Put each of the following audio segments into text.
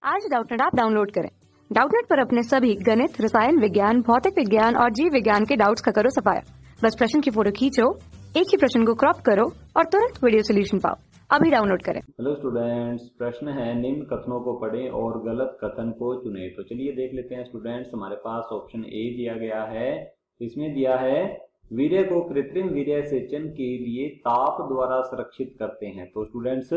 आज Doubtnut app download करें। Doubtnut पर अपने सभी गणित, रसायन विज्ञान, भौतिक विज्ञान और जीव विज्ञान के डाउट्स का करो सफाया। बस प्रश्न की फोटो खींचो, एक ही प्रश्न को क्रॉप करो और तुरंत वीडियो सोल्यूशन पाओ। अभी डाउनलोड करें। हेलो स्टूडेंट्स, प्रश्न है निम्न कथनों को पढ़ें और गलत कथन को चुनें। तो चलिए देख लेते हैं स्टूडेंट्स। हमारे पास ऑप्शन ए दिया गया है। इसमें दिया है वीर्य को कृत्रिम वीर्य सेचन के लिए ताप द्वारा संरक्षित करते हैं। तो स्टूडेंट्स,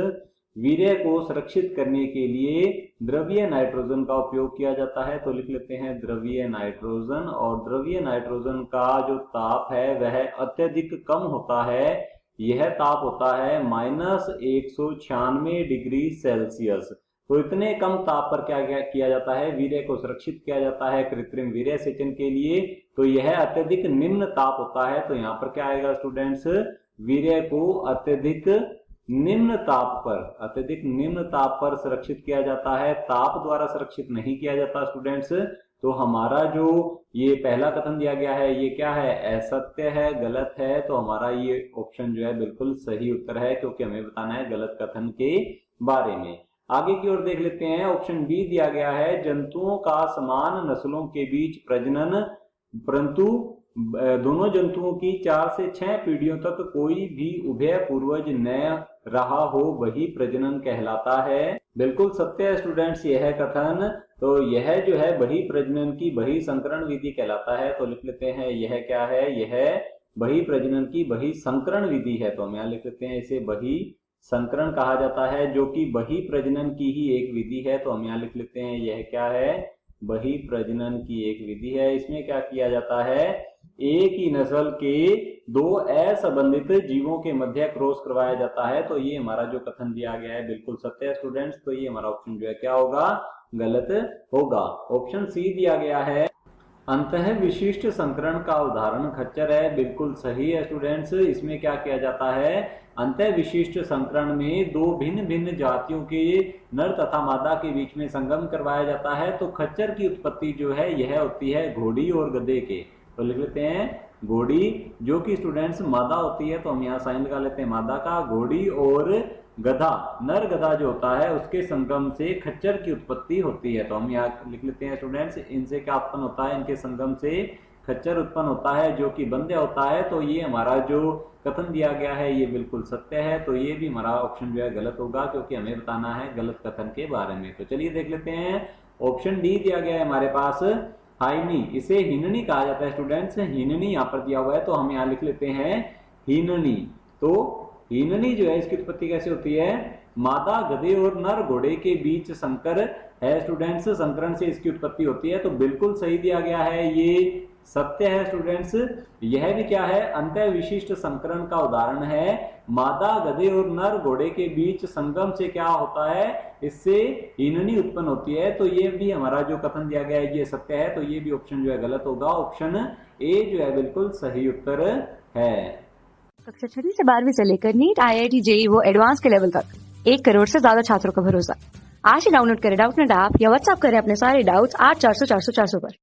वीर्य को सुरक्षित करने के लिए द्रवीय नाइट्रोजन का उपयोग किया जाता है। तो लिख लेते हैं द्रवीय नाइट्रोजन। और द्रवीय नाइट्रोजन का जो ताप है वह अत्यधिक कम होता है। यह ताप होता है -196 डिग्री सेल्सियस। तो इतने कम ताप पर क्या किया जाता है, वीर्य को सुरक्षित किया जाता है कृत्रिम वीर्य सेचन के लिए। तो यह अत्यधिक निम्न ताप होता है। तो यहाँ पर क्या आएगा स्टूडेंट्स, वीर्य को अत्यधिक निम्न ताप पर सुरक्षित किया जाता है, ताप द्वारा सुरक्षित नहीं किया जाता स्टूडेंट्स। तो हमारा जो ये पहला कथन दिया गया है ये क्या है, असत्य है, गलत है। तो हमारा ये ऑप्शन जो है बिल्कुल सही उत्तर है, क्योंकि हमें बताना है गलत कथन के बारे में। आगे की ओर देख लेते हैं। ऑप्शन बी दिया गया है जंतुओं का समान नस्लों के बीच प्रजनन, परंतु दोनों जंतुओं की 4 से 6 पीढ़ियों तक कोई भी उभय पूर्वज न रहा हो, वही प्रजनन कहलाता है। बिल्कुल सत्य है स्टूडेंट्स यह कथन। तो यह जो है बही प्रजनन की बही संकरण विधि कहलाता है। तो लिख लेते हैं यह क्या है, यह बही प्रजनन की बही संकरण विधि है। तो हम यहाँ लिख लेते हैं इसे बही संकरण कहा जाता है, जो कि बही प्रजनन की ही एक विधि है। तो हम यहाँ लिख लेते हैं यह क्या है, बही प्रजनन की एक विधि है। इसमें क्या किया जाता है, एक ही नस्ल के दो असंबंधित जीवों के मध्य क्रॉस करवाया जाता है। तो ये हमारा जो कथन दिया गया है बिल्कुल सत्य है स्टूडेंट्स। तो ये हमारा ऑप्शन जो है क्या होगा, गलत होगा। ऑप्शन सी दिया गया है अंतः विशिष्ट संकरण का उदाहरण खच्चर है। बिल्कुल सही है स्टूडेंट्स। इसमें क्या किया जाता है, अंतः विशिष्ट संकरण में दो भिन्न भिन्न जातियों के नर तथा मादा के बीच में संगम करवाया जाता है। तो खच्चर की उत्पत्ति जो है यह होती है घोड़ी और गधे के। तो लिख लेते हैं घोड़ी, जो कि स्टूडेंट्स मादा होती है। तो हम यहाँ साइन लगा लेते हैं मादा का। घोड़ी और गधा, नर गधा जो होता है उसके संगम से खच्चर की उत्पत्ति होती है। तो हम यहाँ लिख लेते हैं स्टूडेंट्स, इनसे क्या उत्पन्न होता है, इनके संगम से खच्चर उत्पन्न होता है, जो कि बंध्य होता है। तो ये हमारा जो कथन दिया गया है ये बिल्कुल सत्य है। तो ये भी हमारा ऑप्शन जो है गलत होगा, क्योंकि हमें बताना है गलत कथन के बारे में। तो चलिए देख लेते हैं। ऑप्शन डी दिया गया है हमारे पास हाइनी, इसे हिननी कहा जाता है स्टूडेंट्स। हिननी यहाँ पर दिया हुआ है, तो हम यहाँ लिख लेते हैं हिननी। तो हिननी जो है इसकी उत्पत्ति कैसे होती है, मादा गधे और नर घोड़े के बीच संकर है स्टूडेंट्स, संकरण से इसकी उत्पत्ति होती है। तो बिल्कुल सही दिया गया है, ये सत्य है स्टूडेंट्स। यह भी क्या है, अंतः विशिष्ट संकरण का उदाहरण है। मादा गधे और नर घोड़े के बीच संगम से क्या होता है, इससे हिननी उत्पन्न होती है। तो ये भी हमारा जो कथन दिया गया है ये सत्य है। तो ये भी ऑप्शन जो है गलत होगा। ऑप्शन ए जो है बिल्कुल सही उत्तर है। कक्षा 6 से 12वीं से लेकर नीट, IIT, JEE वो एडवांस के लेवल तक 1 करोड़ से ज्यादा छात्रों का भरोसा। आज ही डाउनलोड करें डाउटनेट ऐप या व्हाट्सएप करें अपने सारे डाउट्स 8400 400 400 पर।